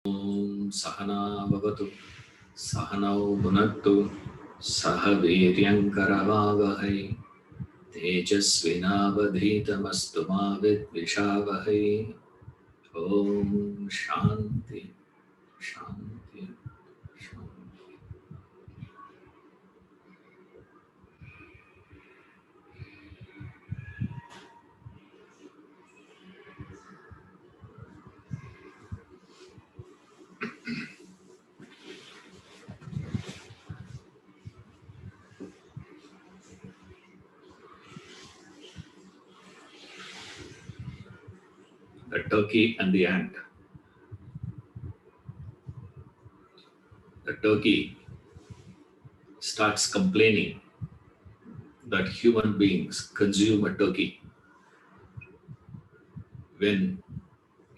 Om Sahana Bhavatu Sahanau Bhunattu Sah Viryankaravavahai Tejasvinavadhitamastu ma vidvishavahai. Om Shanti Shanti Shanti. The turkey and the ant. The turkey starts complaining that human beings consume a turkey when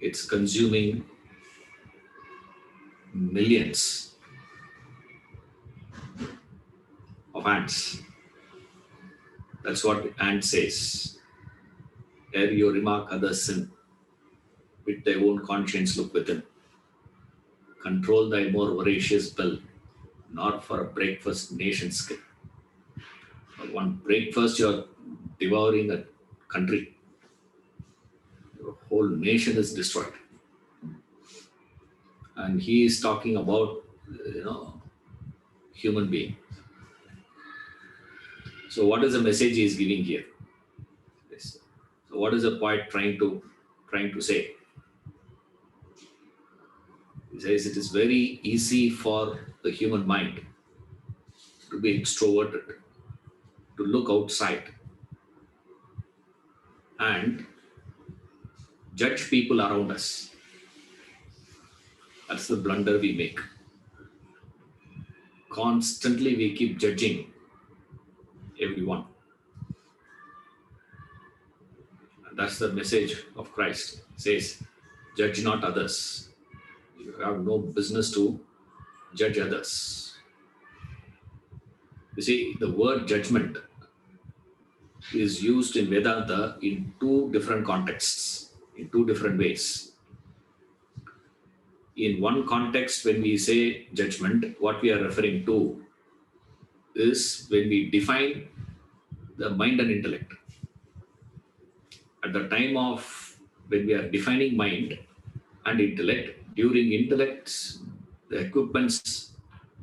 it's consuming millions of ants. That's what the ant says. Ere you remark others' sin, with thy own conscience look within. Control thy more voracious bill, not for a breakfast nation skill. For one breakfast, you're devouring a country. Your whole nation is destroyed. And he is talking about, human being. So what is the message he is giving here? Yes. So what is the poet trying to say? He says it is very easy for the human mind to be extroverted, to look outside and judge people around us. That's the blunder we make. Constantly we keep judging everyone. And that's the message of Christ. It says, judge not others. You have no business to judge others. You see, the word judgment is used in Vedanta in two different contexts, in two different ways. In one context, when we say judgment, what we are referring to is when we define the mind and intellect. At the time of when we are defining mind and intellect, during intellect's, the equipment's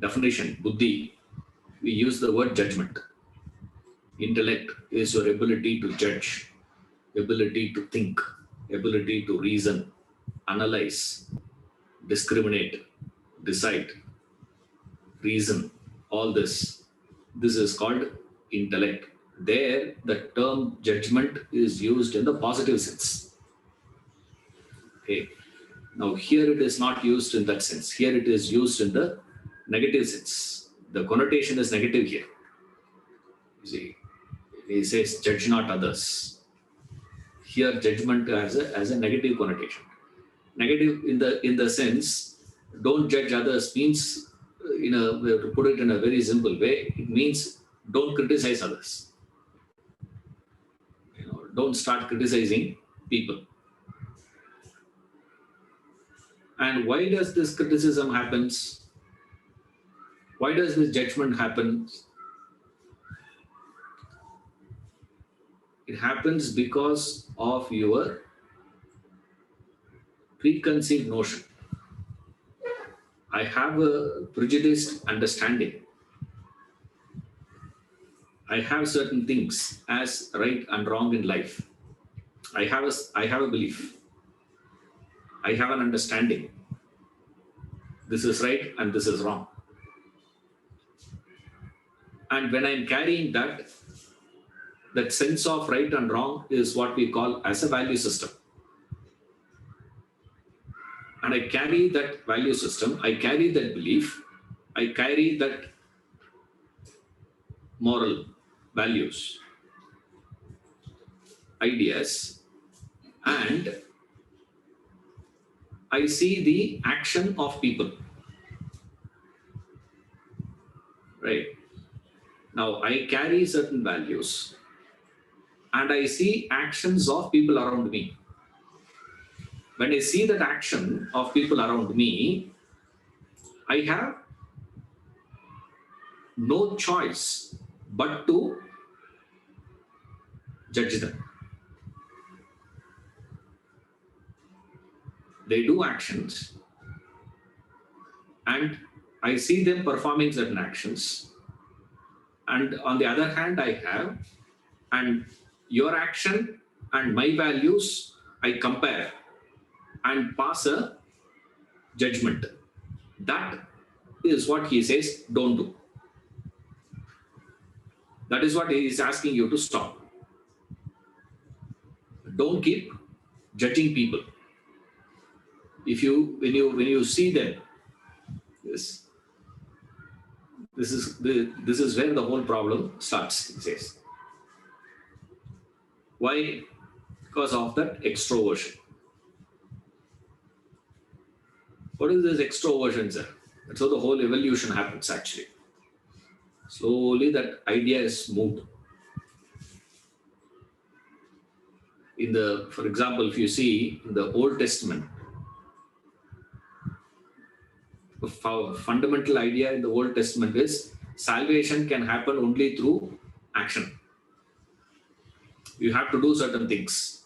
definition, buddhi, we use the word judgment. Intellect is your ability to judge, ability to think, ability to reason, analyze, discriminate, decide, reason, all this. This is called intellect. There, the term judgment is used in the positive sense. Okay. Now, here it is not used in that sense. Here it is used in the negative sense. The connotation is negative here. You see, he says, judge not others. Here, judgment has a negative connotation. Negative in the sense, don't judge others means, to put it in a very simple way, it means don't criticize others. Don't start criticizing people. And why does this criticism happens? Why does this judgment happen? It happens because of your preconceived notion. I have a prejudiced understanding. I have certain things as right and wrong in life. I have a belief. I have an understanding. This is right and this is wrong. And when I'm carrying that sense of right and wrong is what we call as a value system. And I carry that value system, I carry that belief, I carry that moral values, ideas, and I see the action of people. Right? Now, I carry certain values and I see actions of people around me. When I see that action of people around me, I have no choice but to judge them. They do actions, and I see them performing certain actions. And on the other hand, I have, and your action and my values, I compare and pass a judgment. That is what he says, don't do. That is what he is asking you to stop. Don't keep judging people. When you see them, this is where the whole problem starts, he says. Why? Because of that extroversion. What is this extroversion, sir? That's how the whole evolution happens, actually. Slowly that idea is moved. For example, if you see in the Old Testament, the fundamental idea in the Old Testament is salvation can happen only through action. You have to do certain things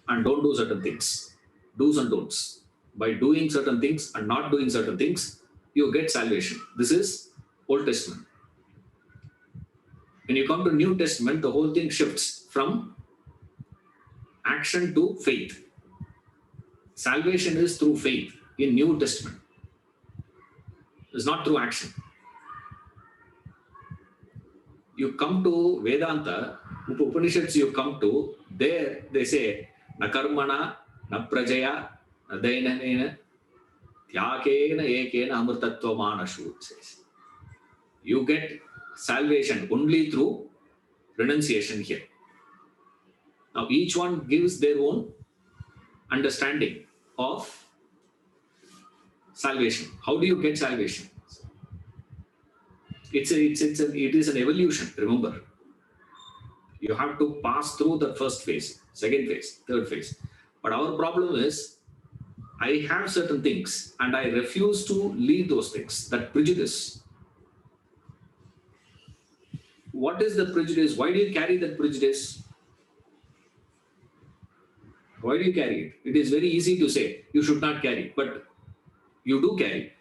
and don't do certain things. Do's and don'ts. By doing certain things and not doing certain things, you get salvation. This is Old Testament. When you come to New Testament, the whole thing shifts from action to faith. Salvation is through faith in New Testament. It's not through action. You come to Vedanta, Upanishads you come to, there they say, na karmana, na prajaya, na dainanena, tyakena ekena amrtatva manashu, says. You get salvation only through renunciation here. Now each one gives their own understanding of salvation. How do you get salvation? It is an evolution, remember. You have to pass through the first phase, second phase, third phase. But our problem is, I have certain things and I refuse to leave those things. That prejudice. What is the prejudice? Why do you carry that prejudice? Why do you carry it? It is very easy to say, you should not carry, but you do carry.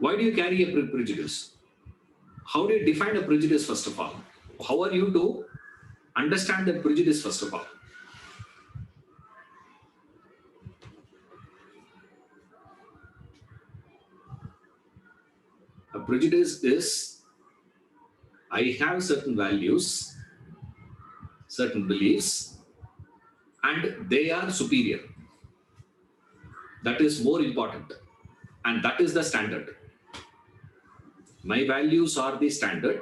Why do you carry a prejudice? How do you define a prejudice, first of all? How are you to understand that prejudice, first of all? A prejudice is, I have certain values, certain beliefs, and they are superior. That is more important. And that is the standard. My values are the standard.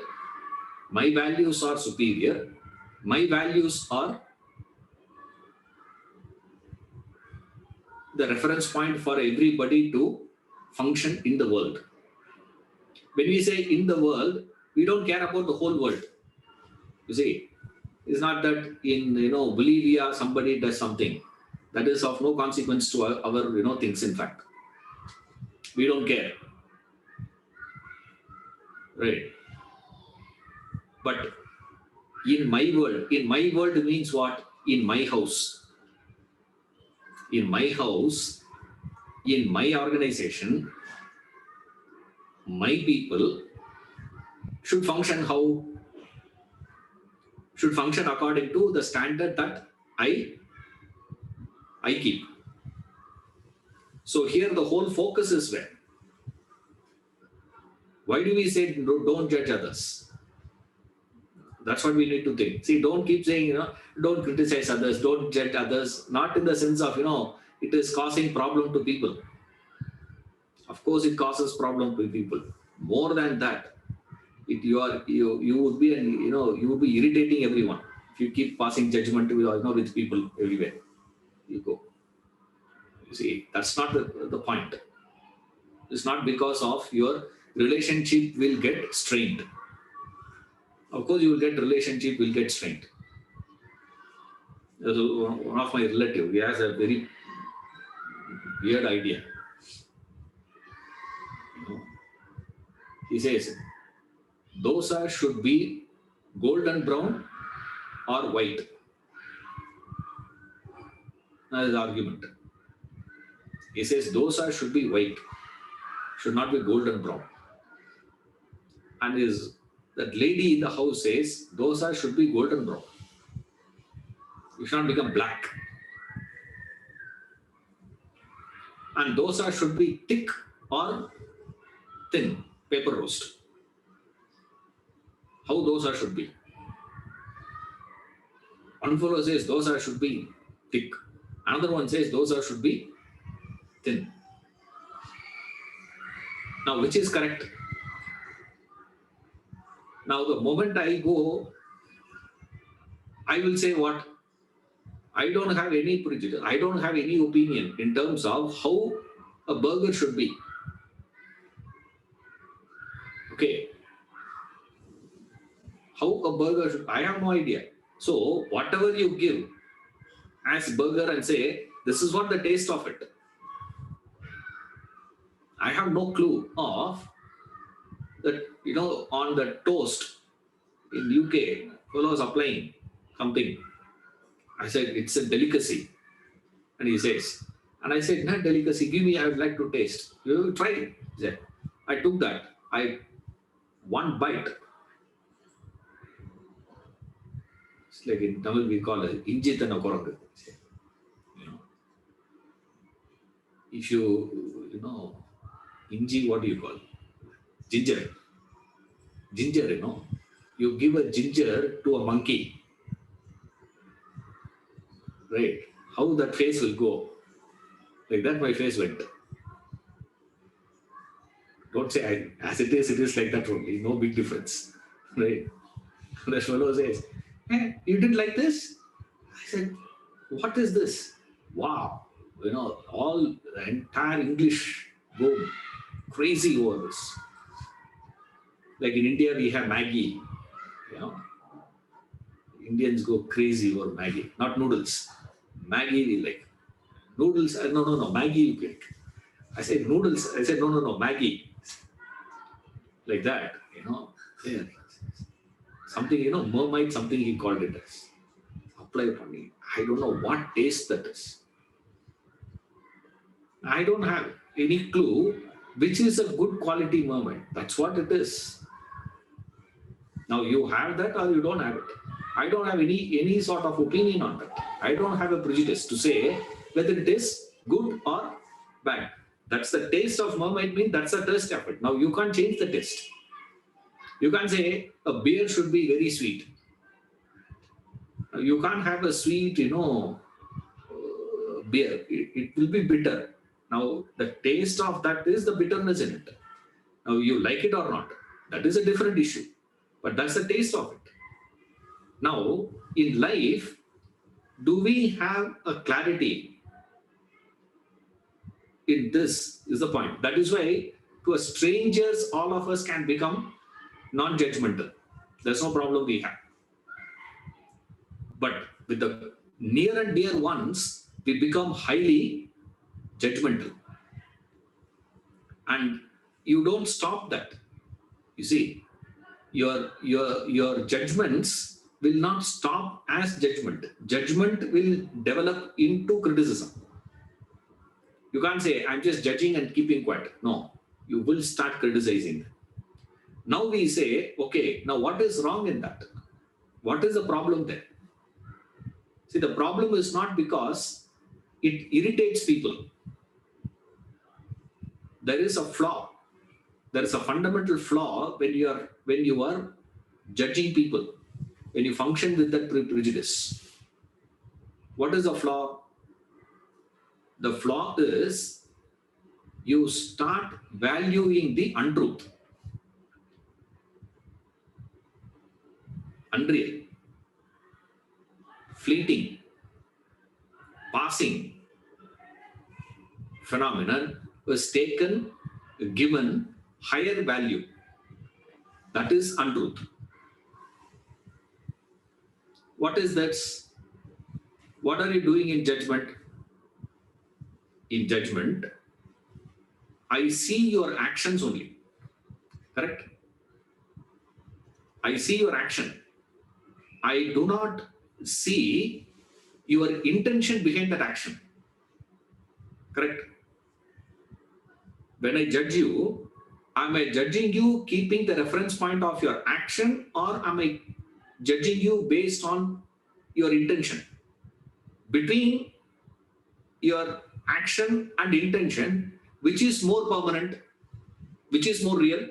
My values are superior. My values are the reference point for everybody to function in the world. When we say in the world, we don't care about the whole world. You see, it's not that in Bolivia somebody does something that is of no consequence to our things. In fact, we don't care, right? But in my world means what? In my house, in my organization, my people should function according to the standard that I keep. So here the whole focus is where? Why do we say don't judge others? That's what we need to think. See, don't keep saying, don't criticize others, don't judge others, not in the sense of, it is causing problem to people. Of course, it causes problem to people. More than that, you would be irritating everyone if you keep passing judgment with people everywhere you go. You see, that's not the point. It's not because of your relationship will get strained. Of course, relationship will get strained. There's one of my relative, he has a very weird idea. You know, he says dosa should be golden brown or white. That is the argument. He says dosa should be white, should not be golden brown. And that lady in the house says dosa should be golden brown. It should not become black. And dosa should be thick or thin, paper roast. How dosa should be? One fellow says dosa should be thick. Another one says dosa should be thin. Now, which is correct? Now, the moment I go, I will say what? I don't have any prejudice. I don't have any opinion in terms of how a burger should be. Okay. How a burger should, I have no idea. So, whatever you give as burger and say, this is what the taste of it. I have no clue of that, on the toast in UK, fellow was applying something. I said, it's a delicacy. And he says, and I said, not delicacy, give me, I would like to taste. You try it. He said, I took that. One bite. It's like in Tamil we call it injithana korangu. If inji, what do you call? Ginger. You give a ginger to a monkey. Right? How that face will go. Like that my face went. Don't say, as it is like that only. No big difference. Right? The fellow says, hey, you didn't like this? I said, what is this? Wow. All the entire English go crazy over this. Like in India, we have Maggie. Indians go crazy over Maggie, not noodles. Maggie we like. Noodles, no, Maggie you get. I said noodles, I said no, Maggie. Like that, yeah. Something, mermaid, something he called it as. Apply upon me. I don't know what taste that is. I don't have any clue which is a good quality mermaid. That's what it is. Now you have that or you don't have it. I don't have any sort of opinion on that. I don't have a prejudice to say whether it is good or bad. That's the taste of mermaid means that's the taste of it. Now you can't change the taste. You can't say a beer should be very sweet. You can't have a sweet, beer. It will be bitter. Now the taste of that is the bitterness in it. Now you like it or not. That is a different issue. But that's the taste of it. Now, in life, do we have a clarity in this is the point. That is why to a strangers, all of us can become non-judgmental. There's no problem we have. But with the near and dear ones, we become highly judgmental. And you don't stop that. You see, your judgments will not stop as judgment. Judgment will develop into criticism. You can't say, I'm just judging and keeping quiet. No, you will start criticizing. Now we say, okay, now what is wrong in that? What is the problem there? See, the problem is not because it irritates people. There is a flaw. There is a fundamental flaw when you are judging people, when you function with that prejudice. What is the flaw? The flaw is you start valuing the untruth, unreal, fleeting, passing phenomenon was taken, given higher value. That is untruth. What is that? What are you doing in judgment? In judgment, I see your actions only. Correct? I see your action. I do not see your intention behind that action. Correct? When I judge you, am I judging you keeping the reference point of your action, or am I judging you based on your intention? Between your action and intention, which is more permanent, which is more real?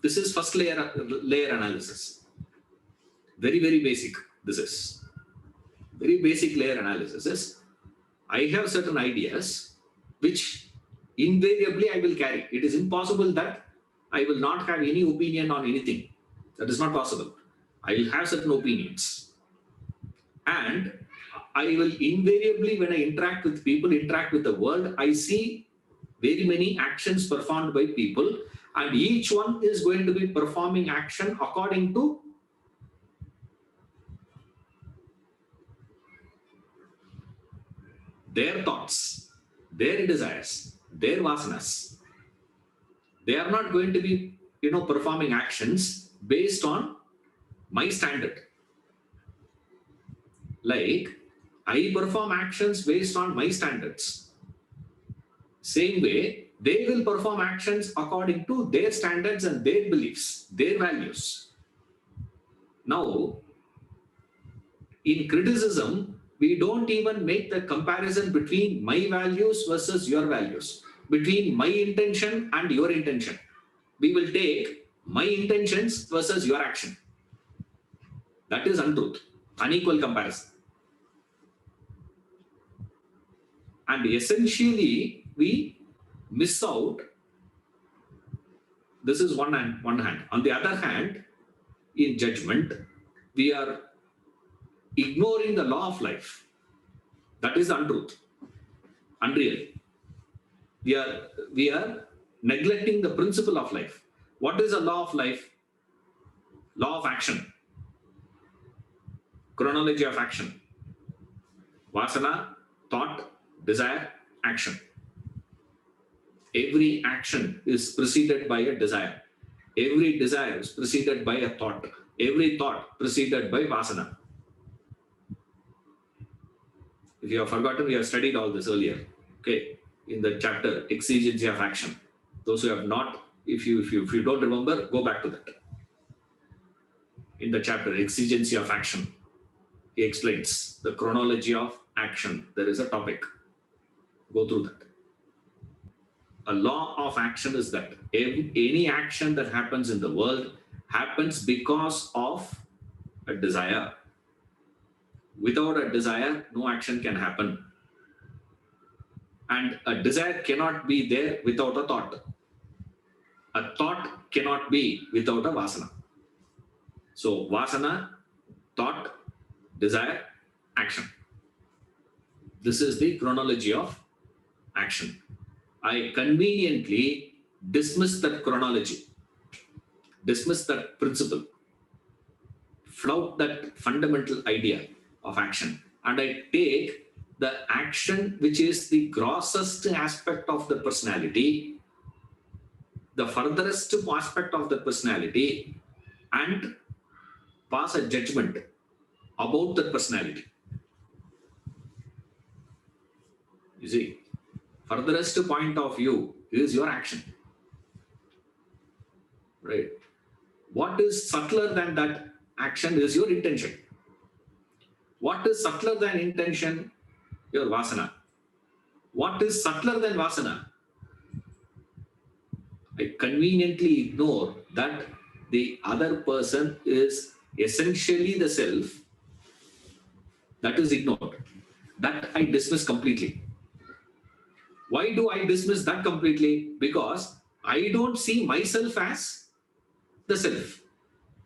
This is first layer analysis. Very, very basic. This is very basic layer analysis. Is I have certain ideas which invariably I will carry. It is impossible that I will not have any opinion on anything. That is not possible. I will have certain opinions. And I will invariably, when I interact with people, interact with the world, I see very many actions performed by people, and each one is going to be performing action according to their thoughts, their desires, their vasanas. They are not going to be, performing actions based on my standard. Like, I perform actions based on my standards. Same way, they will perform actions according to their standards and their beliefs, their values. Now, in criticism, we don't even make the comparison between my values versus your values, between my intention and your intention. We will take my intentions versus your action. That is untruth, unequal comparison. And essentially, we miss out. This is one hand. On the other hand, in judgment, we are ignoring the law of life. That is untruth, unreal. We are neglecting the principle of life. What is the law of life? Law of action. Chronology of action. Vasana, thought, desire, action. Every action is preceded by a desire. Every desire is preceded by a thought. Every thought preceded by vasana. If you have forgotten, we have studied all this earlier. Okay, in the chapter Exigency of Action. Those who have not, if you don't remember, go back to that. In the chapter Exigency of Action, he explains the chronology of action. There is a topic. Go through that. A law of action is that any action that happens in the world happens because of a desire. Without a desire, no action can happen. And a desire cannot be there without a thought. A thought cannot be without a vasana. So vasana, thought, desire, action. This is the chronology of action. I conveniently dismiss that chronology, dismiss that principle, flout that fundamental idea of action, and I take the action which is the grossest aspect of the personality, the furthest aspect of the personality, and pass a judgment about that personality. You see, furthest point of view is your action. Right? What is subtler than that action is your intention. What is subtler than intention? Your vasana. What is subtler than vasana? I conveniently ignore that the other person is essentially the self. That is ignored. That I dismiss completely. Why do I dismiss that completely? Because I don't see myself as the self.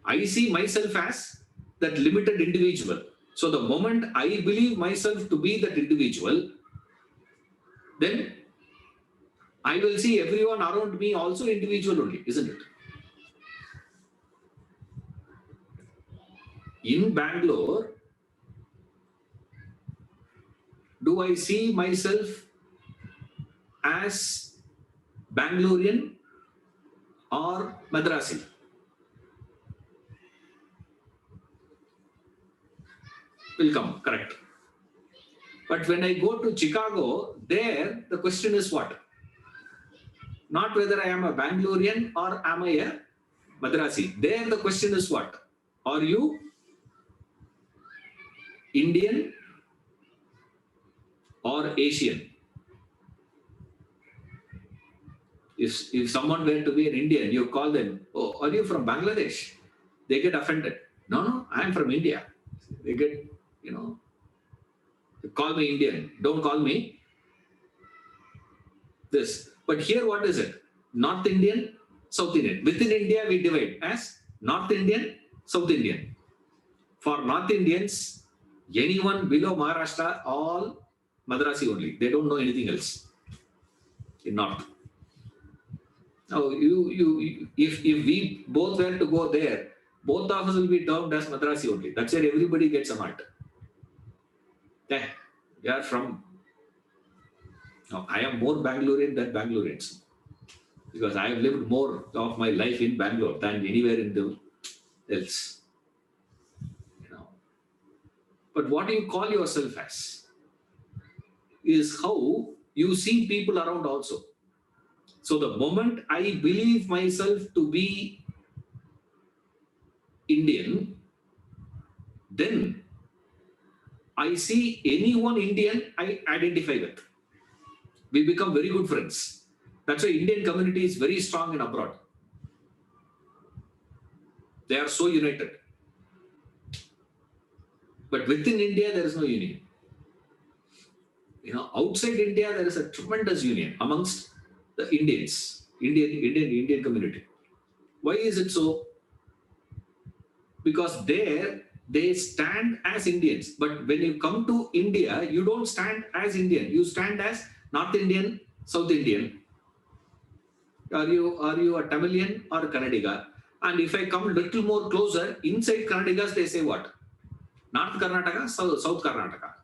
I see myself as that limited individual. So the moment I believe myself to be that individual, then I will see everyone around me also individual only, isn't it? In Bangalore, Do I see myself as Bangalorean or Madrasi? Will come, correct. But when I go to Chicago, there the question is what? Not whether I am a Bangalorean or am I a Madrasi. There the question is what? Are you Indian or Asian? If someone were to be an Indian, you call them, oh, are you from Bangladesh? They get offended. No, I am from India. They get, call me Indian. Don't call me this. But here, what is it? North Indian, South Indian. Within India, we divide as North Indian, South Indian. For North Indians, anyone below Maharashtra, all Madrasi only. They don't know anything else in North. Now, if we both were to go there, both of us will be termed as Madrasi only. That's where everybody gets a mark. Yeah, we are from. Now, I am more Bangalorean than Bangaloreans because I have lived more of my life in Bangalore than anywhere in the else. But what you call yourself as is how you see people around also. So the moment I believe myself to be Indian, then I see anyone Indian I identify with. We become very good friends. That's why Indian community is very strong in abroad. They are so united. But within India, there is no union. Outside India, there is a tremendous union amongst the Indians, Indian community. Why is it so? Because there they stand as Indians. But when you come to India, you don't stand as Indian. You stand as North Indian, South Indian. Are you a Tamilian or a Kannadiga? And if I come a little more closer, inside Kannadigas, they say what? North Karnataka, South Karnataka.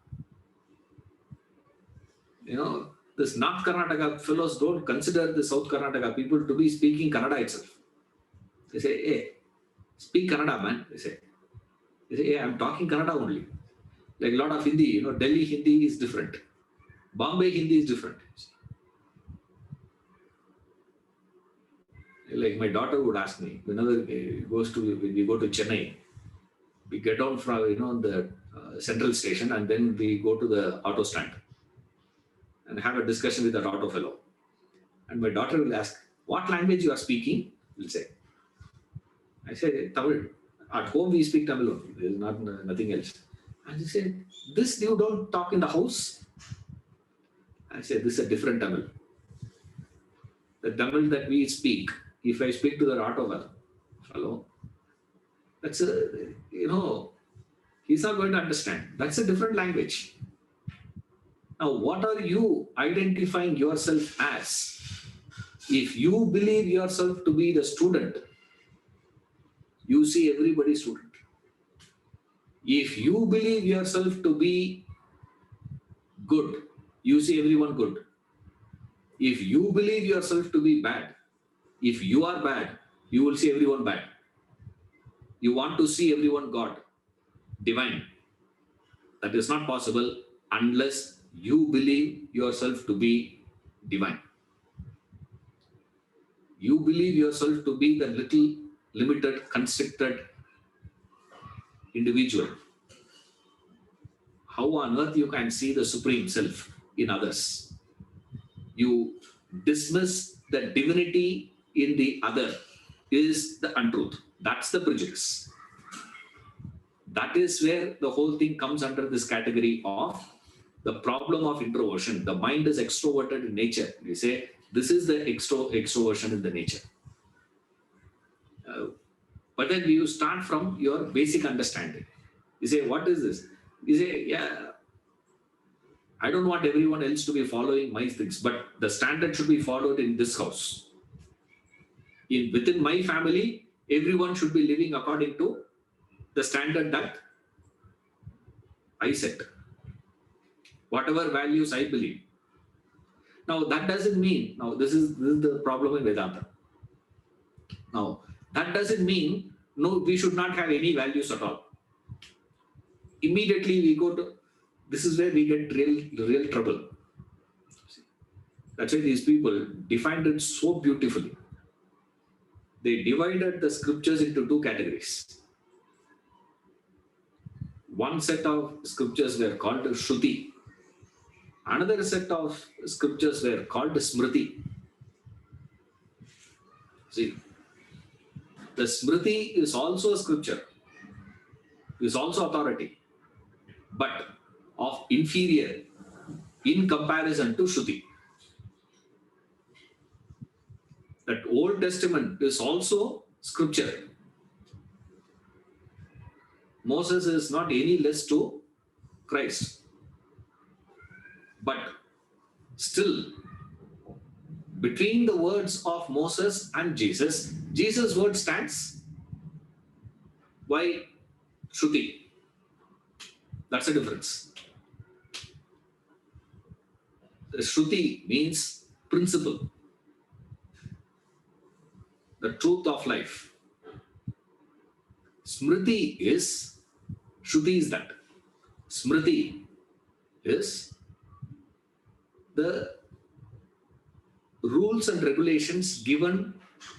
This North Karnataka fellows don't consider the South Karnataka people to be speaking Kannada itself. They say, hey, speak Kannada, man. They say, hey, I'm talking Kannada only. Like a lot of Hindi, Delhi Hindi is different. Bombay Hindi is different. Like my daughter would ask me, whenever when we go to Chennai, we get down from, the central station and then we go to the auto stand and have a discussion with that auto fellow. And my daughter will ask, what language you are speaking? Will say. I say, Tamil. At home we speak Tamil only. There is nothing else. And she said, this you don't talk in the house? I said, this is a different Tamil. The Tamil that we speak, if I speak to the auto fellow, that's he's not going to understand. That's a different language. Now, what are you identifying yourself as? If you believe yourself to be the student, you see everybody student. If you believe yourself to be good, you see everyone good. If you believe yourself to be bad, if you are bad, you will see everyone bad. You want to see everyone God, divine. That is not possible unless you believe yourself to be divine. You believe yourself to be the little, limited, constricted individual. How on earth you can see the Supreme Self in others? You dismiss the divinity in the other is the untruth. That's the prejudice. That is where the whole thing comes under this category of the problem of introversion. The mind is extroverted in nature. We say this is the extroversion in the nature. But then you start from your basic understanding. You say, what is this? You say, yeah, I don't want everyone else to be following my things, but the standard should be followed in this house. Within my family, everyone should be living according to the standard that I set. whatever values I believe. Now, that doesn't mean, now this is the problem in Vedanta. Now, that doesn't mean, no, we should not have any values at all. Immediately we go to, this is where we get real trouble. That's why these people defined it so beautifully. They divided the scriptures into two categories. One set of scriptures were called Shruti. Another set of scriptures were called Smriti. See, the Smriti is also a scripture, is also authority, but of inferior in comparison to Shruti. That Old Testament is also scripture. Moses is not any less to Christ. But still, between the words of Moses and Jesus, Jesus' word stands. Why Shruti? That's the difference. Shruti means principle, the truth of life. Smriti is, Shruti is that. Smriti is the rules and regulations given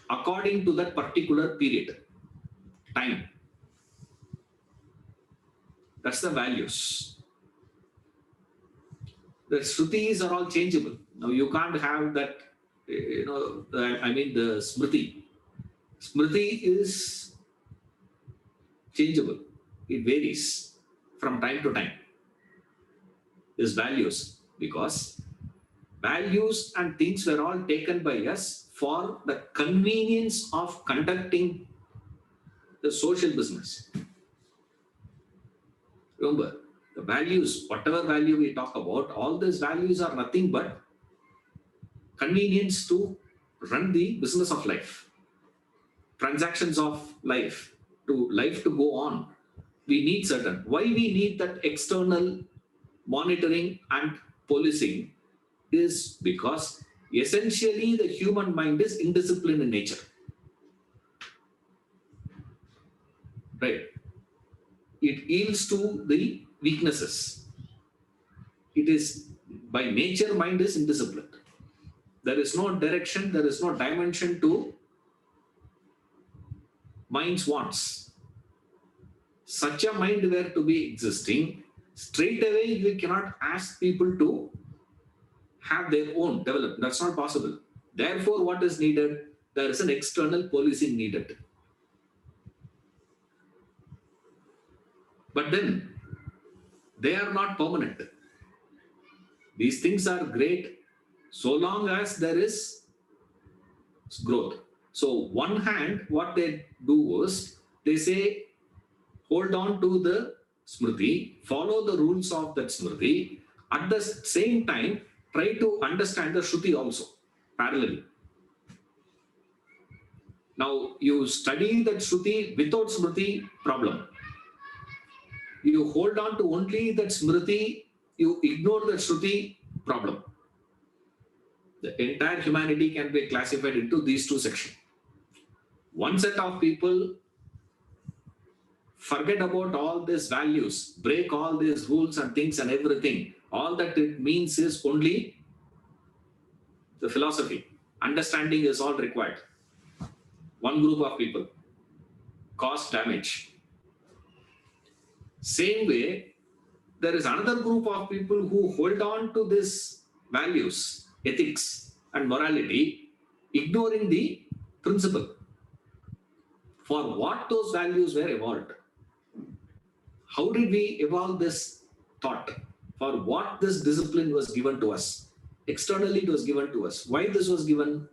according to that particular period, time. That's the values. The Shrutis are all changeable. Now you can't have that, the Smriti. Smriti is changeable. It varies from time to time. Is values, because values and things were all taken by us for the convenience of conducting the social business. Remember, the values, whatever value we talk about, all these values are nothing but convenience to run the business of life, transactions of life, to go on. We need certain. Why we need that external monitoring and policing is because essentially the human mind is indisciplined in nature. Right? It yields to the weaknesses. It is, by nature, mind is indisciplined. There is no direction, there is no dimension to mind's wants. Such a mind were to be existing, straight away you cannot ask people to have their own development. That's not possible. Therefore, what is needed? There is an external policing needed. But then, they are not permanent. These things are great so long as there is growth. So, one hand, what they do is, they say, hold on to the Smriti, follow the rules of that Smriti, at the same time, try to understand the Shruti also, parallelly. Now, you study that Shruti without Smriti, problem. You hold on to only that Smriti, you ignore that Shruti, problem. The entire humanity can be classified into these two sections. One set of people forget about all these values, break all these rules and things and everything. All that it means is only the philosophy. Understanding is all required. One group of people cause damage. Same way, there is another group of people who hold on to these values, ethics and morality, ignoring the principle. For what those values were evolved. How did we evolve this thought? For what this discipline was given to us? Externally it was given to us. Why this was given?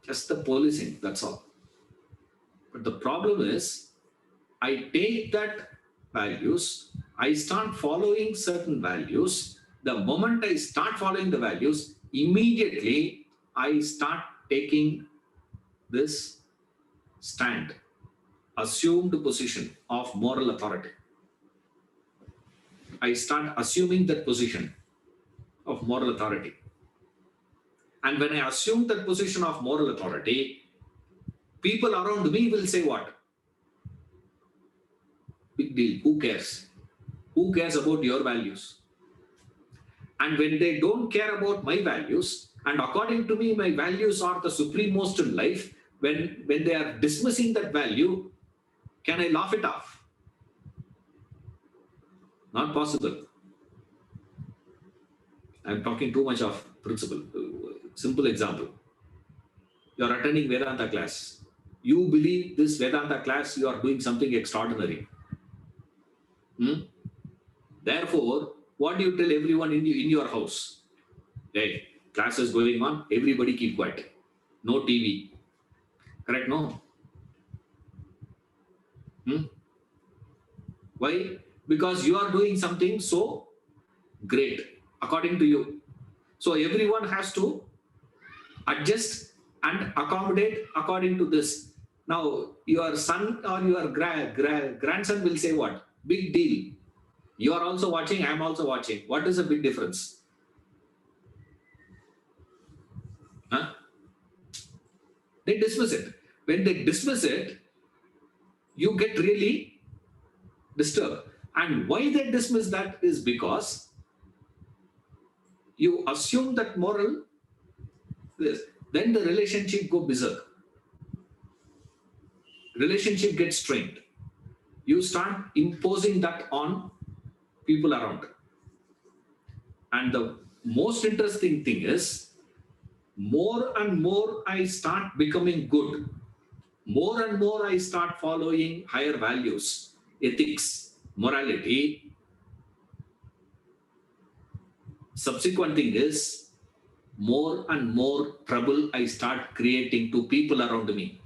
Just the policing, that's all. But the problem is, I take that values, I start following certain values. The moment I start following the values, immediately I start taking this stand, assumed position of moral authority. I start assuming that position of moral authority. And when I assume that position of moral authority, people around me will say what? Big deal. Who cares? Who cares about your values? And when they don't care about my values, and according to me, my values are the supremost in life, when they are dismissing that value, can I laugh it off? Not possible. I'm talking too much of principle. Simple example. You're attending Vedanta class. You believe this Vedanta class, you are doing something extraordinary. Therefore, what do you tell everyone in your house? Hey, class is going on, everybody keep quiet. No TV. Correct? No. Why? Because you are doing something so great, according to you. So everyone has to adjust and accommodate according to this. Now, your son or your grandson will say what? Big deal. You are also watching, I am also watching. What is the big difference? Huh? They dismiss it. When they dismiss it, you get really disturbed. And why they dismiss that is because you assume that moral, this, then the relationship go berserk. Relationship gets strained. You start imposing that on people around. And the most interesting thing is, more and more I start becoming good, more and more I start following higher values, ethics, morality. Subsequent thing is, more and more trouble I start creating to people around me.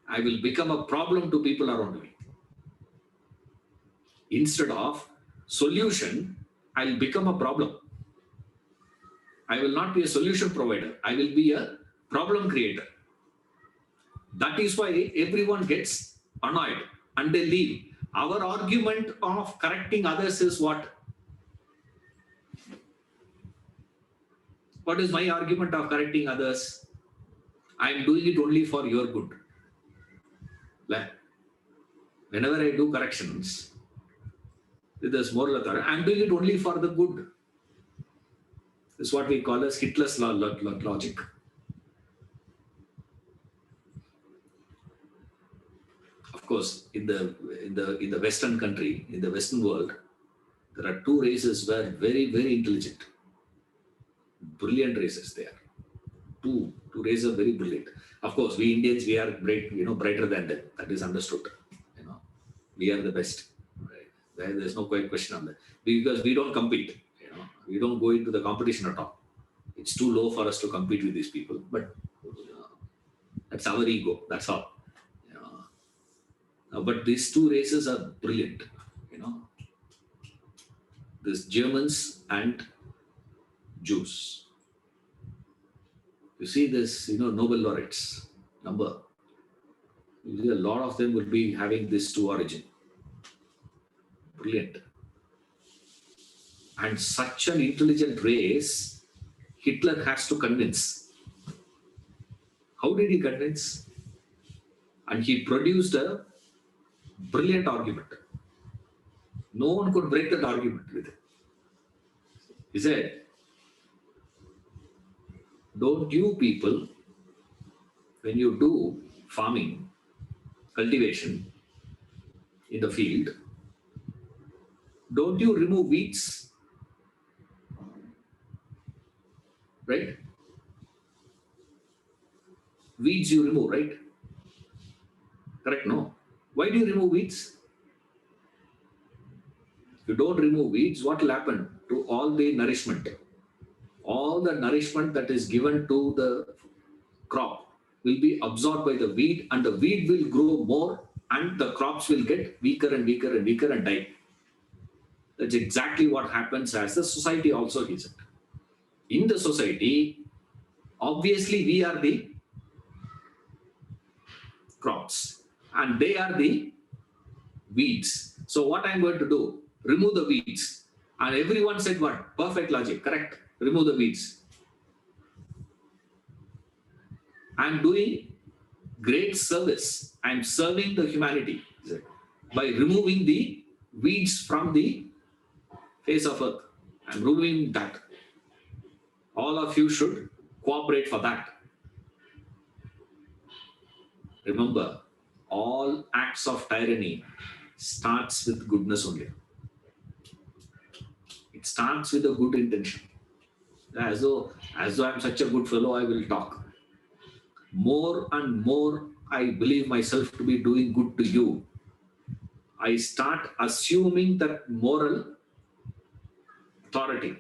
I will become a problem to people around me. Instead of solution, I'll become a problem. I will not be a solution provider. I will be a problem creator. That is why everyone gets annoyed and they leave. Our argument of correcting others is what? What is my argument of correcting others? I am doing it only for your good. Whenever I do corrections, there's moral authority. I'm doing it only for the good. This is what we call as Hitler's logic. Of course, in the Western country, in the Western world, there are two races who are very, very intelligent, brilliant races. They are two races are very brilliant. Of course, we Indians, we are bright, brighter than them. That is understood. We are the best. Right? There's no question on that, because we don't compete. We don't go into the competition at all. It's too low for us to compete with these people. But that's our ego. That's all. But these two races are brilliant. These Germans and Jews. You see this, Nobel laureates number. A lot of them will be having this two origin. Brilliant. And such an intelligent race, Hitler has to convince. How did he convince? And he produced a brilliant argument. No one could break that argument with it. He said, don't you people, when you do farming, cultivation in the field, don't you remove weeds? Right? Weeds you remove, right? Correct? No. Why do you remove weeds? If you don't remove weeds, what will happen to all the nourishment? All the nourishment that is given to the crop will be absorbed by the weed, and the weed will grow more, and the crops will get weaker and weaker and weaker and die. That's exactly what happens as the society also is. In the society, obviously we are the crops and they are the weeds. So what I'm going to do, remove the weeds. And everyone said what? Perfect logic, correct. Remove the weeds. I'm doing great service. I'm serving the humanity by removing the weeds from the face of earth. I'm removing that. All of you should cooperate for that. Remember, all acts of tyranny starts with goodness only. It starts with a good intention. As though I'm such a good fellow, I will talk. More and more I believe myself to be doing good to you, I start assuming that moral authority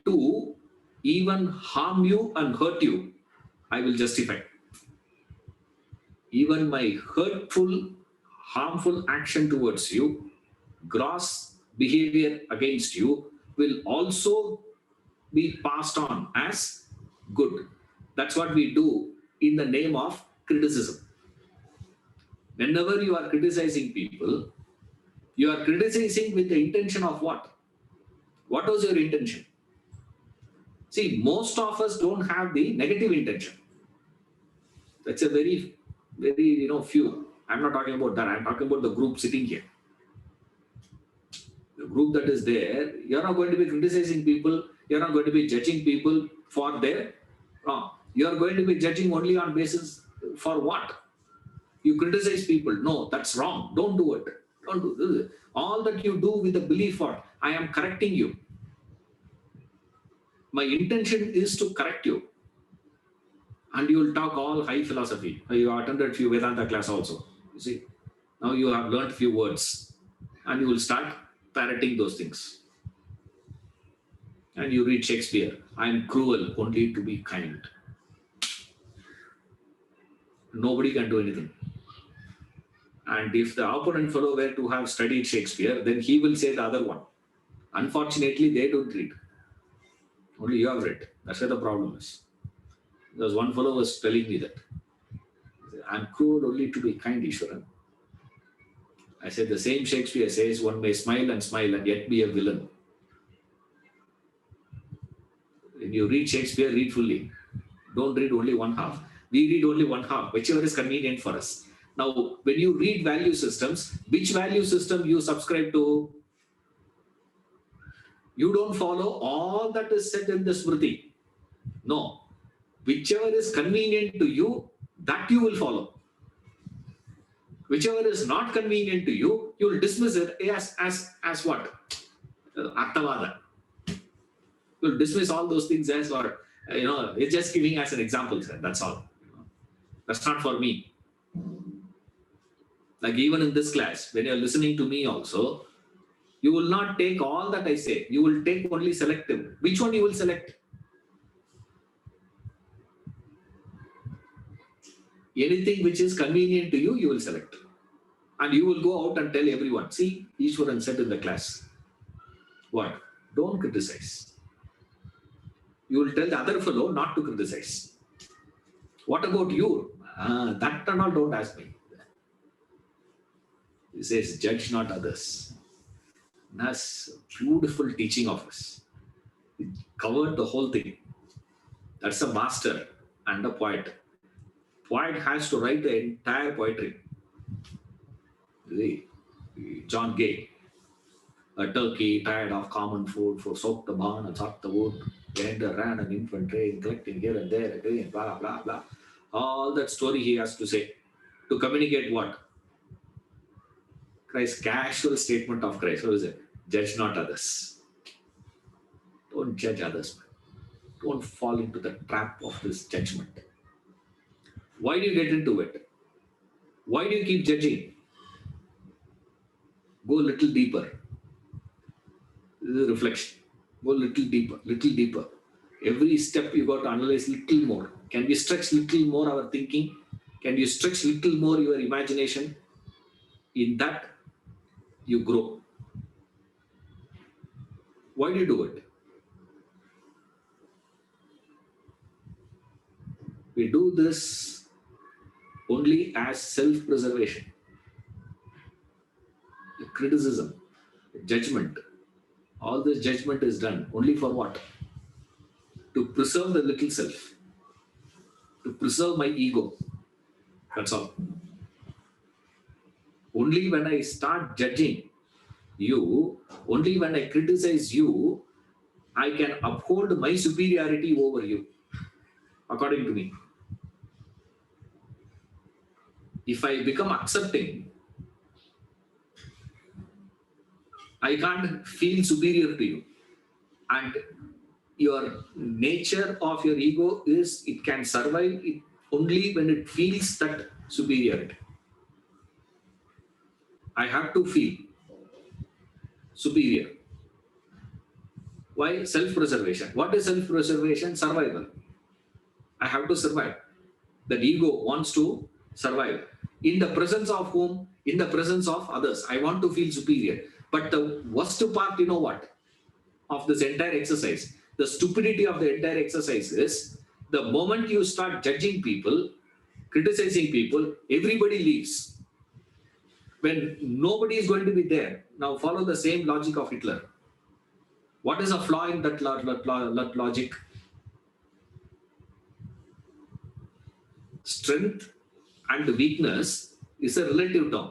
to even harm you and hurt you. I will justify. Even my hurtful, harmful action towards you, gross behavior against you, will also be passed on as good. That's what we do in the name of criticism. Whenever you are criticizing people, you are criticizing with the intention of what? What was your intention? See, most of us don't have the negative intention. That's a very few. I'm not talking about that. I'm talking about the group sitting here. The group that is there, you're not going to be criticizing people. You're not going to be judging people for their wrong. You're going to be judging only on basis for what? You criticize people. No, that's wrong. Don't do it. Don't do this. All that you do with the belief of, I am correcting you. My intention is to correct you. And you will talk all high philosophy. You attended few Vedanta class also. You see, now you have learned few words and you will start parroting those things. And you read Shakespeare, I am cruel only to be kind. Nobody can do anything. And if the opponent fellow were to have studied Shakespeare, then he will say the other one. Unfortunately, they don't read. Only you have read. That's where the problem is. Because one fellow was telling me that. I'm cruel only to be kind, Ishwaran. I said the same Shakespeare says one may smile and yet be a villain. When you read Shakespeare, read fully. Don't read only one half. We read only one half, whichever is convenient for us. Now, when you read value systems, which value system you subscribe to? You don't follow all that is said in the Smriti. No. Whichever is convenient to you, that you will follow. Whichever is not convenient to you, you will dismiss it as what? Arthavada. You will dismiss all those things as, or it's just giving as an example, sir. That's all. That's not for me. Like even in this class, when you're listening to me also, you will not take all that I say. You will take only selective. Which one you will select? Anything which is convenient to you, you will select. And you will go out and tell everyone, see, Ishwaran said in the class, what? Don't criticize. You will tell the other fellow not to criticize. What about you? That and all, don't ask me. He says, judge not others. That's beautiful teaching of us. It covered the whole thing. That's a master and a poet. Poet has to write the entire poetry. John Gay, a turkey tired of common food, forsook the barn and sought the wood. Enter ran an infant train, collecting here and there, again, blah, blah, blah. All that story he has to say to communicate what? Christ's casual statement of Christ. What is it? Judge not others. Don't judge others, man. Don't fall into the trap of this judgment. Why do you get into it? Why do you keep judging? Go a little deeper. This is a reflection. Go a little deeper, little deeper. Every step you got to analyze little more. Can we stretch little more our thinking? Can you stretch little more your imagination? In that, you grow. Why do you do it? We do this only as self-preservation. criticism, judgment. All this judgment is done only for what? To preserve the little self, to preserve my ego. That's all. Only when I start judging you, only when I criticize you, I can uphold my superiority over you, according to me. If I become accepting, I can't feel superior to you. And your nature of your ego is it can survive it only when it feels that superiority. I have to feel superior. Why? Self-preservation. What is self-preservation? Survival. I have to survive. That ego wants to survive. In the presence of whom? In the presence of others. I want to feel superior. But the worst part, you know what? Of this entire exercise, the stupidity of the entire exercise is the moment you start judging people, criticizing people, everybody leaves. When nobody is going to be there. Now follow the same logic of Hitler. What is a flaw in that logic? Strength and weakness is a relative term.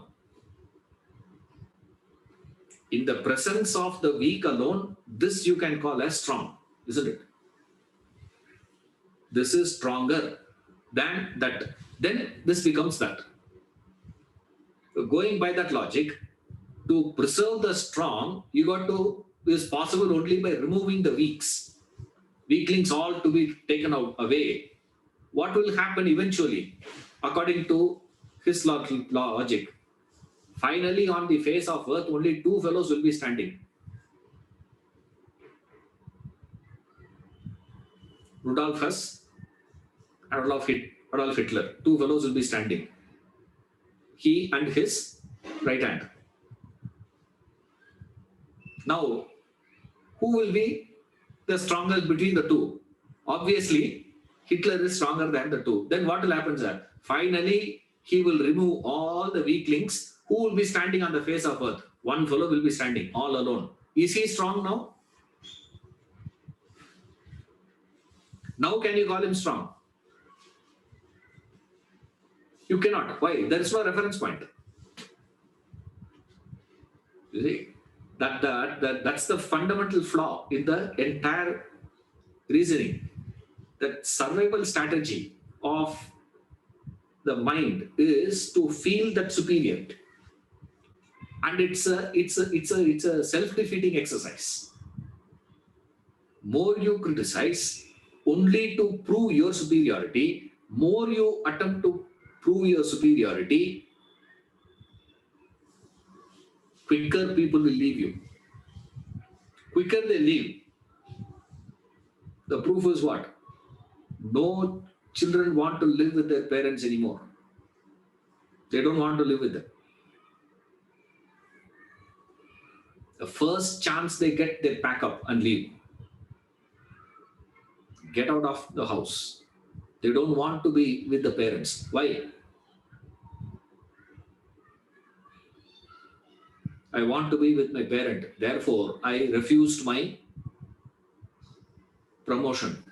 In the presence of the weak alone, this you can call as strong, isn't it? This is stronger than that. Then this becomes that. Going by that logic, to preserve the strong, you got to is possible only by removing the weaklings all to be taken out away. What will happen eventually, according to his logic? Finally, on the face of earth, only two fellows will be standing. Rudolf Hess and Adolf Hitler. Two fellows will be standing. He and his right hand. Now, who will be the strongest between the two? Obviously, Hitler is stronger than the two. Then what will happen, sir? Finally, he will remove all the weaklings. Who will be standing on the face of earth? One fellow will be standing all alone. Is he strong now? Now can you call him strong? You cannot. Why? There is no reference point. You see, that's the fundamental flaw in the entire reasoning. That survival strategy of the mind is to feel that superiority, and it's a self-defeating exercise. More you criticize, only to prove your superiority. More you attempt to prove your superiority, quicker people will leave you. Quicker they leave. The proof is what? No children want to live with their parents anymore. They don't want to live with them. The first chance they get, they pack up and leave. Get out of the house. They don't want to be with the parents. Why? I want to be with my parent. Therefore, I refused my promotion.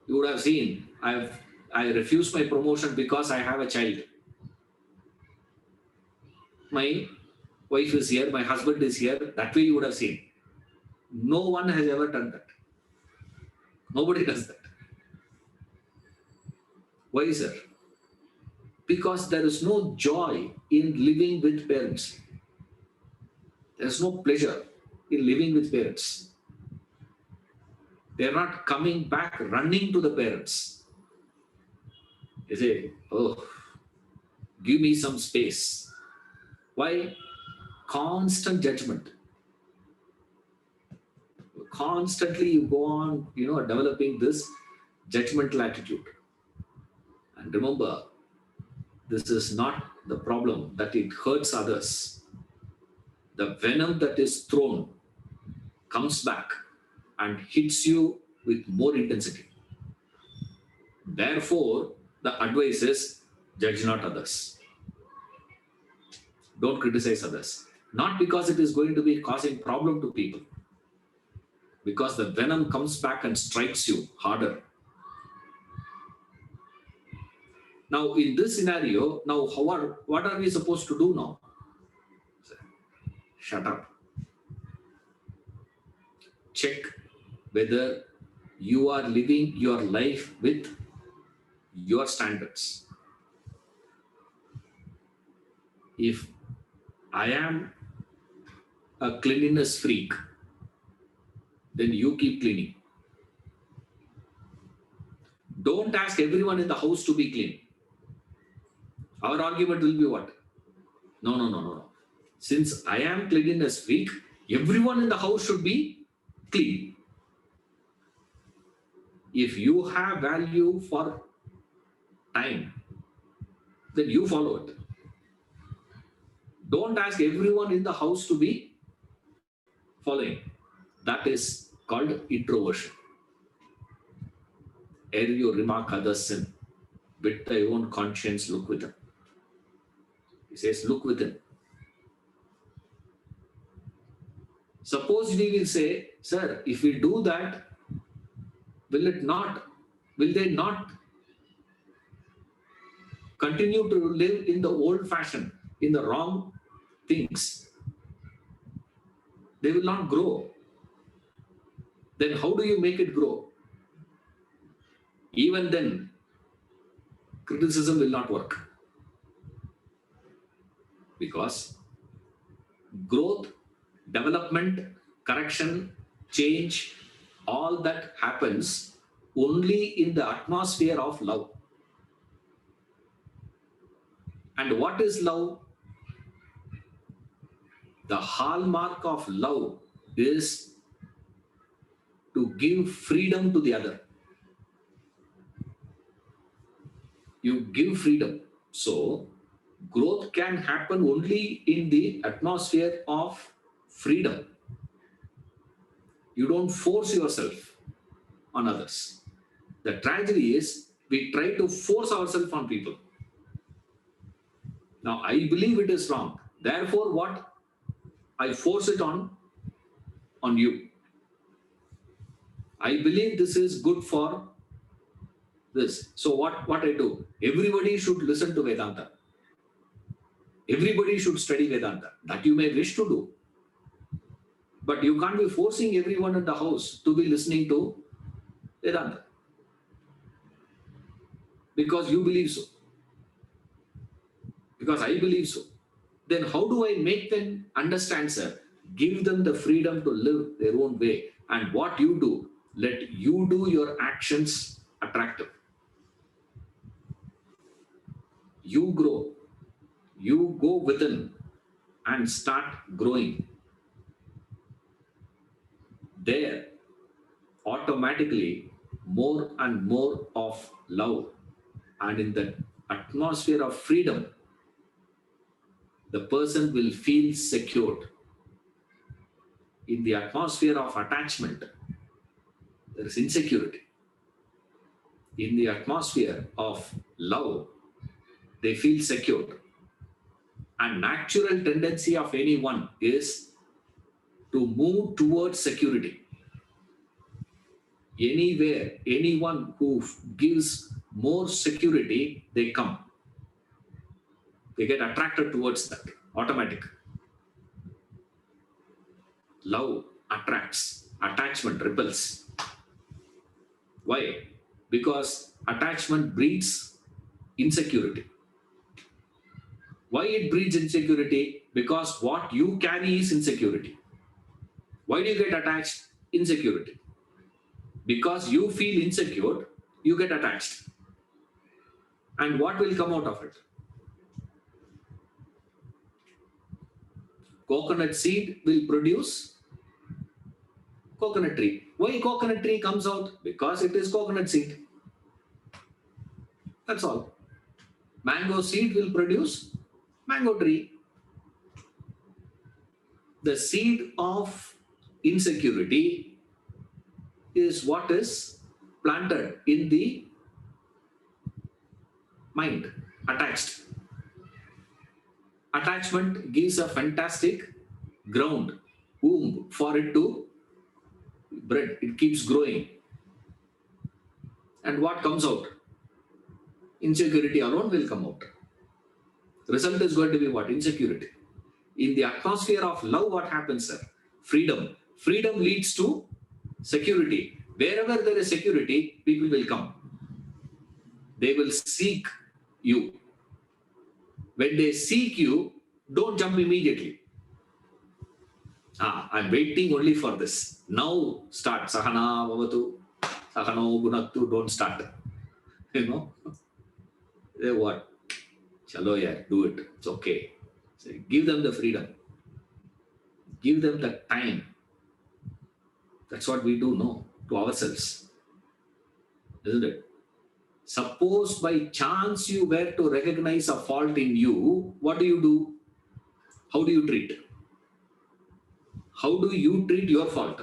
You would have seen, I refused my promotion because I have a child. My wife is here, my husband is here. That way you would have seen. No one has ever done that. Nobody does that. Why, sir? Because there is no joy in living with parents. There is no pleasure in living with parents. They are not coming back running to the parents. They say, oh, give me some space. Why? Constant judgment. Constantly you go on, developing this judgmental attitude. And remember, this is not the problem that it hurts others. The venom that is thrown comes back and hits you with more intensity. Therefore, the advice is judge not others. Don't criticize others. Not because it is going to be causing problem to people, because the venom comes back and strikes you harder. Now, in this scenario, now what are we supposed to do now? Shut up. Check whether you are living your life with your standards. If I am a cleanliness freak, then you keep cleaning. Don't ask everyone in the house to be clean. Our argument will be what? No. Since I am cleanliness freak, everyone in the house should be clean. If you have value for time, then you follow it. Don't ask everyone in the house to be following. That is called introversion. Ere you remark others' sin, with thy own conscience look within. He says, look within. Suppose we will say, sir, if we do that, will they not continue to live in the old fashion, in the wrong things? They will not grow. Then how do you make it grow? Even then, criticism will not work. Because growth, development, correction, change, all that happens only in the atmosphere of love. And what is love? The hallmark of love is to give freedom to the other. You give freedom. So, growth can happen only in the atmosphere of freedom. You don't force yourself on others. The tragedy is we try to force ourselves on people. Now, I believe it is wrong. Therefore, what? I force it on you. I believe this is good for this. So what I do? Everybody should listen to Vedanta. Everybody should study Vedanta. That you may wish to do. But you can't be forcing everyone in the house to be listening to Vedanta. Because you believe so. Because I believe so. Then how do I make them understand, sir? Give them the freedom to live their own way. And what you do, let you do your actions attractive. You grow. You go within and start growing. There, automatically, more and more of love. And in the atmosphere of freedom, the person will feel secured. In the atmosphere of attachment, there is insecurity. In the atmosphere of love, they feel secured. And natural tendency of anyone is to move towards security. Anywhere, anyone who gives more security, they come. They get attracted towards that, automatic. Love attracts, attachment repels. Why? Because attachment breeds insecurity. Why it breeds insecurity? Because what you carry is insecurity. Why do you get attached? Insecurity. Because you feel insecure, you get attached. And what will come out of it? Coconut seed will produce coconut tree. Why coconut tree comes out? Because it is coconut seed. That's all. Mango seed will produce mango tree. The seed of insecurity is what is planted in the mind, attached. Attachment gives a fantastic ground, womb for it to breed. It keeps growing. And what comes out? Insecurity alone will come out. Result is going to be what? Insecurity. In the atmosphere of love, what happens, sir? Freedom. Freedom leads to security. Wherever there is security, people will come. They will seek you. When they seek you, don't jump immediately. I'm waiting only for this. Now start. Sahana Vavatu, Sahano Gunaktu, don't start. You know? They what? Chalo, yeah, do it. It's okay. So give them the freedom. Give them the time. That's what we do, no? To ourselves. Isn't it? Suppose by chance you were to recognize a fault in you, what do? How do you treat? How do you treat your fault?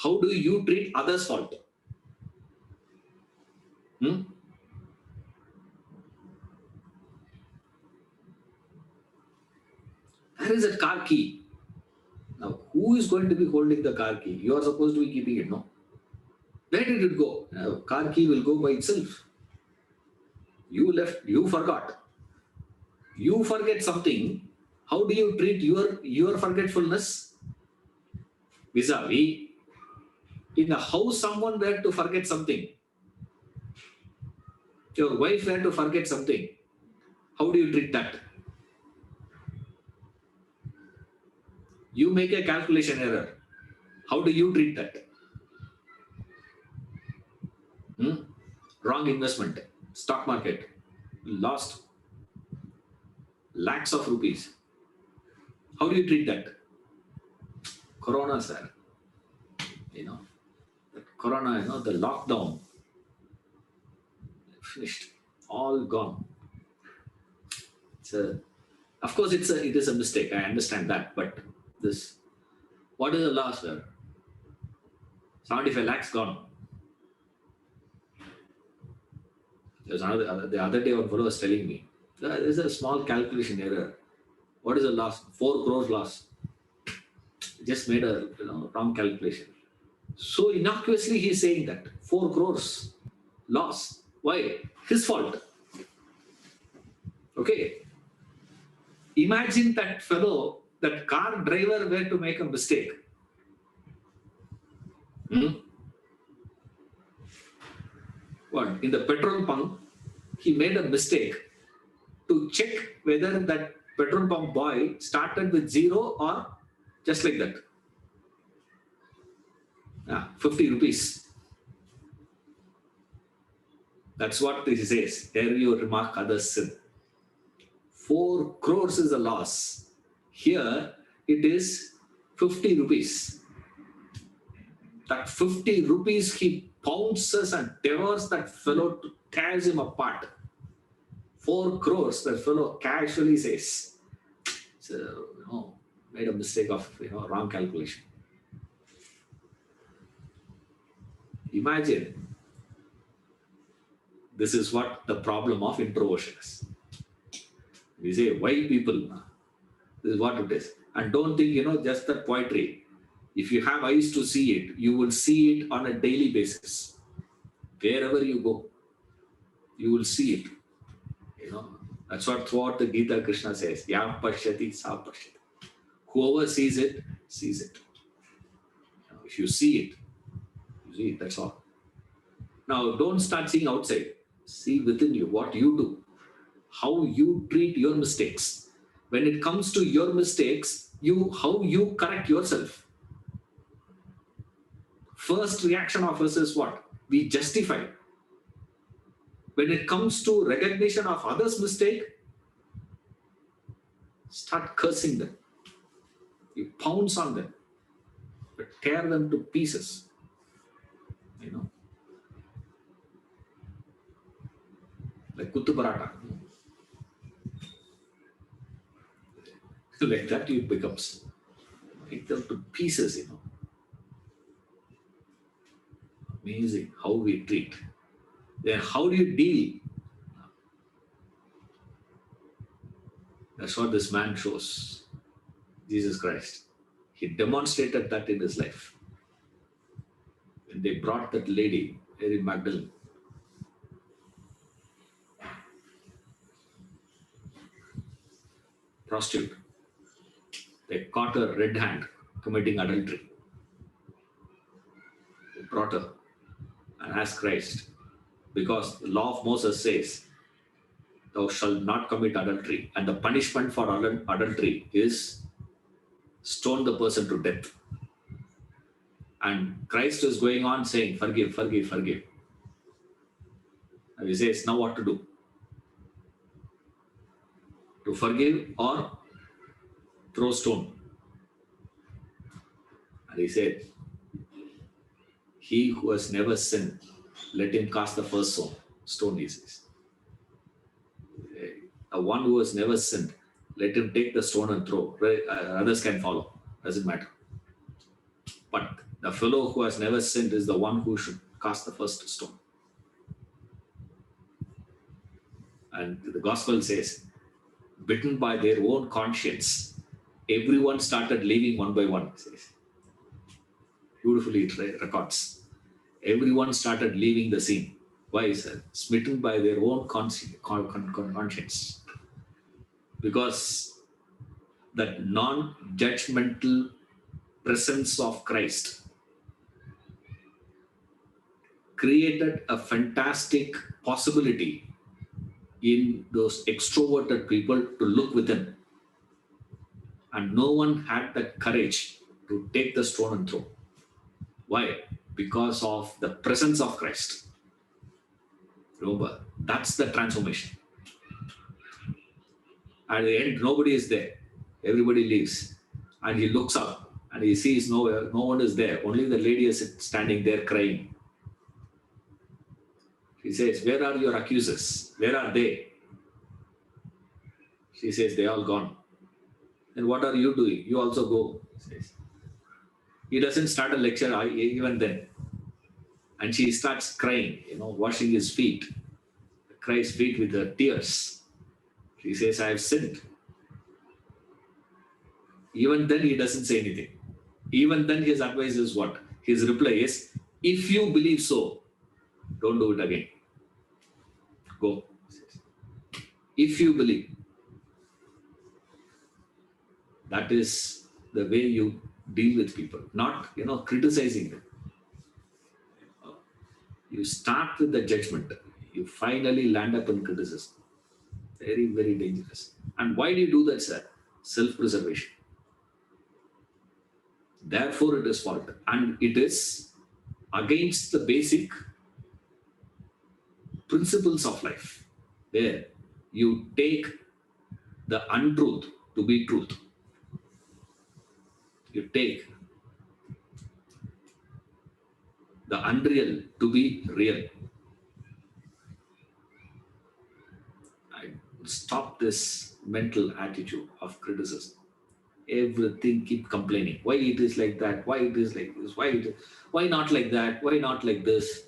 How do you treat others' fault? There is a car key. Now, who is going to be holding the car key? You are supposed to be keeping it, no? Where did it go? Car key will go by itself. You left, you forgot. You forget something. How do you treat your forgetfulness? Vis-a-vis, in a house, someone were to forget something. Your wife were to forget something. How do you treat that? You make a calculation error. How do you treat that? Wrong investment. Stock market. Lost lakhs of rupees. How do you treat that? Corona, sir. Corona, the lockdown. Finished. All gone. Of course, it is a mistake. I understand that. But what is the loss, sir? 75 lakhs gone. The other day, one fellow was telling me, there's a small calculation error. What is the loss? 4 crores loss. Just made a wrong calculation. So innocuously, he's saying that 4 crores loss. Why? His fault. Okay. Imagine that fellow, that car driver were to make a mistake. What? In the petrol pump, he made a mistake to check whether that petrol pump boy started with 0 or just like that. 50 rupees. That's what this says. Here you remark others' sin. 4 crores is a loss. Here it is 50 rupees. That 50 rupees he pounces and devours that fellow to tears him apart. 4 crores, that fellow casually says. So, made a mistake of wrong calculation. Imagine, this is what the problem of introversion is. We say, why people? This is what it is. And don't think, just the poetry. If you have eyes to see it, you will see it on a daily basis. Wherever you go, you will see it. That's what throughout the Gita Krishna says, Yam pashyati sa pashyati. Whoever sees it, sees it. If you see it, that's all. Now, don't start seeing outside. See within you what you do, how you treat your mistakes. When it comes to your mistakes, how you correct yourself. First reaction of us is what? We justify. When it comes to recognition of others' mistake, start cursing them. You pounce on them, but tear them to pieces. Like kuttu paratha. Like that it becomes. Make them to pieces, Amazing how we treat. Then how do you deal? That's what this man shows. Jesus Christ. He demonstrated that in his life. When they brought that lady, Mary Magdalene, prostitute, they caught her red hand committing adultery. They brought her and asked Christ, because the law of Moses says, thou shalt not commit adultery, and the punishment for adultery is stone the person to death. And Christ is going on saying, forgive, forgive, forgive. And he says, now what to do? To forgive or throw stone? And he said, he who has never sinned, let him cast the first stone, he says. The one who has never sinned, let him take the stone and throw. Others can follow. Doesn't matter. But the fellow who has never sinned is the one who should cast the first stone. And the gospel says, bitten by their own conscience, everyone started leaving one by one, it says. Beautifully it records. Everyone started leaving the scene. Why is that? Smitten by their own conscience. Because that non-judgmental presence of Christ created a fantastic possibility in those extroverted people to look within. And no one had that courage to take the stone and throw. Why? Because of the presence of Christ. Remember, that's the transformation. At the end, nobody is there. Everybody leaves. And he looks up and he sees no one is there. Only the lady is standing there crying. He says, where are your accusers? Where are they? She says, they all gone. Then what are you doing? You also go, he says. He doesn't start a lecture even then. And she starts crying, washing his feet. Christ's feet with her tears. She says, I have sinned. Even then he doesn't say anything. Even then his advice is what? His reply is, if you believe so, don't do it again. Go. If you believe. That is the way you deal with people, not criticizing them. You start with the judgment. You finally land up in criticism. Very, very dangerous. And why do you do that, sir? Self-preservation. Therefore, it is fault. And it is against the basic principles of life, where you take the untruth to be truth. You take the unreal to be real. I stop this mental attitude of criticism. Everything keep complaining. Why it is like that? Why it is like this? Why not like that? Why not like this?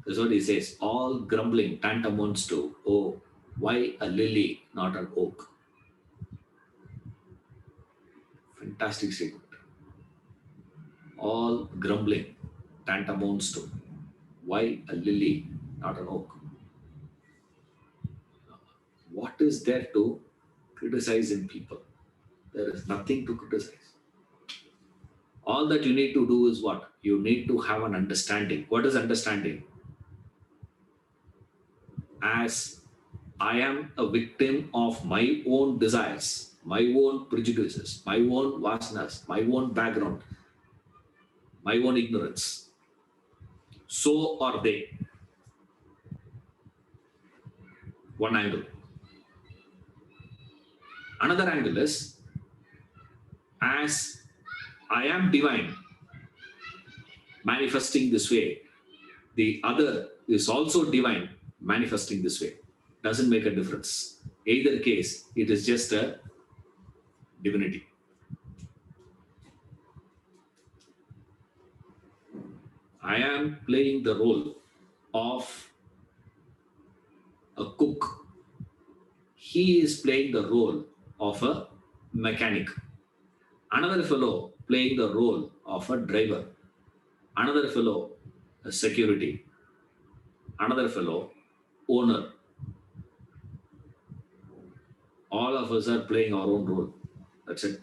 That's what he says. All grumbling tantamounts to, oh, why a lily, not an oak? Fantastic statement. All grumbling tantamounts to, why a lily, not an oak? What is there to criticize in people? There is nothing to criticize. All that you need to do is what? You need to have an understanding. What is understanding? As I am a victim of my own desires, my own prejudices, my own vasanas, my own background, my own ignorance. So are they. One angle. Another angle is, as I am divine, manifesting this way, the other is also divine, manifesting this way. Doesn't make a difference. Either case, it is just a divinity. I am playing the role of a cook. he is playing the role of a mechanic. Another fellow playing the role of a driver. Another fellow a security. Another fellow owner. All of us are playing our own role. That's it.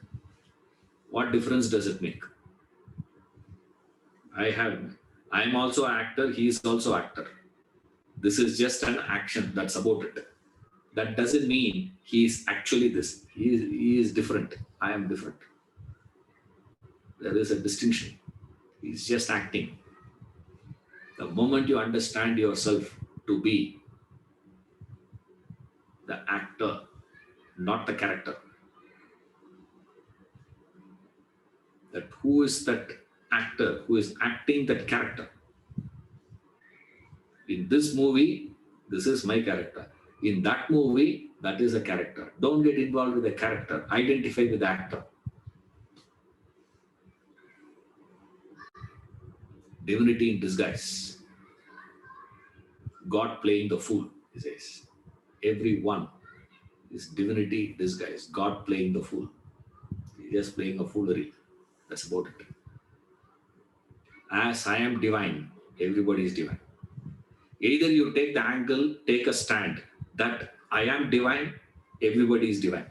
What difference does it make? I am also an actor, he is also actor. This is just an action, that's about it. That doesn't mean he is actually this. He is different. I am different. There is a distinction. He's just acting. The moment you understand yourself to be the actor, not the character, that who is that actor who is acting that character? In this movie, this is my character. In that movie, that is a character. Don't get involved with the character. Identify with the actor. Divinity in disguise. God playing the fool, he says. Everyone is divinity disguise. God playing the fool. He's just playing a foolery. That's about it. As I am divine, everybody is divine. Either you take the angle, take a stand that I am divine, everybody is divine.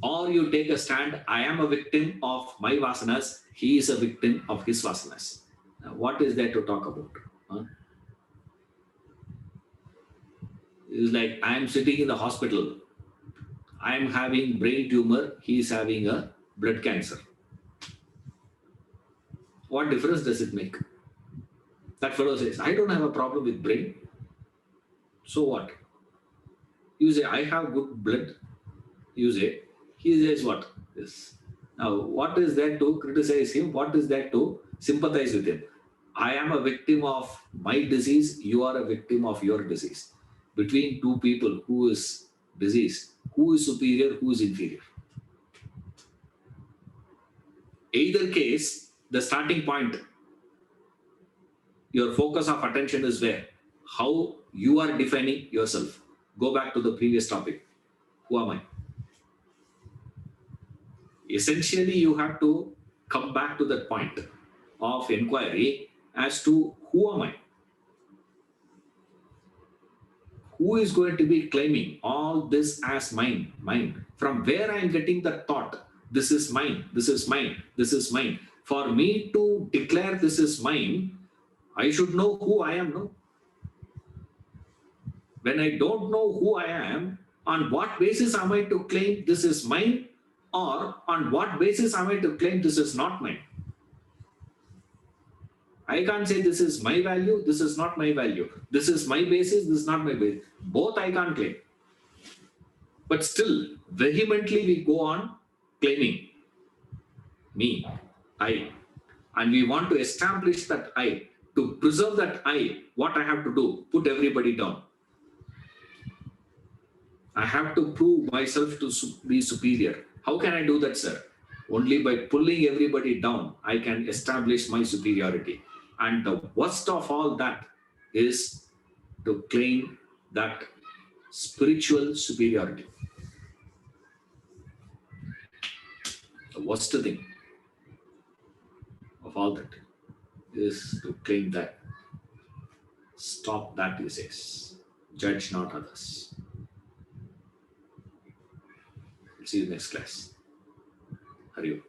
Or you take a stand, I am a victim of my vasanas, he is a victim of his vasanas. Now, what is there to talk about? Huh? It's like I am sitting in the hospital. I am having brain tumor, he is having a blood cancer. What difference does it make? That fellow says, I don't have a problem with brain. So what? You say, I have good blood. You say, he says what? Yes. Now, what is that to criticize him? What is that to sympathize with him? I am a victim of my disease. You are a victim of your disease. Between two people, who is diseased? Who is superior? Who is inferior? Either case, the starting point, your focus of attention is where? How you are defining yourself. Go back to the previous topic. Who am I? Essentially, you have to come back to that point of inquiry as to who am I? Who is going to be claiming all this as mine? Mine. From where I am getting that thought? This is mine. This is mine. This is mine. For me to declare this is mine, I should know who I am, no? When I don't know who I am, on what basis am I to claim this is mine? Or on what basis am I to claim this is not mine? I can't say this is my value, this is not my value. This is my basis, this is not my basis. Both I can't claim. But still, vehemently we go on claiming me, I. And we want to establish that I. To preserve that I, what I have to do? Put everybody down. I have to prove myself to be superior. How can I do that, sir? Only by pulling everybody down, I can establish my superiority. And the worst of all that is to claim that spiritual superiority. The worst thing of all that is to claim that. Stop that, he says. Judge not others. See you next class. Hari Om.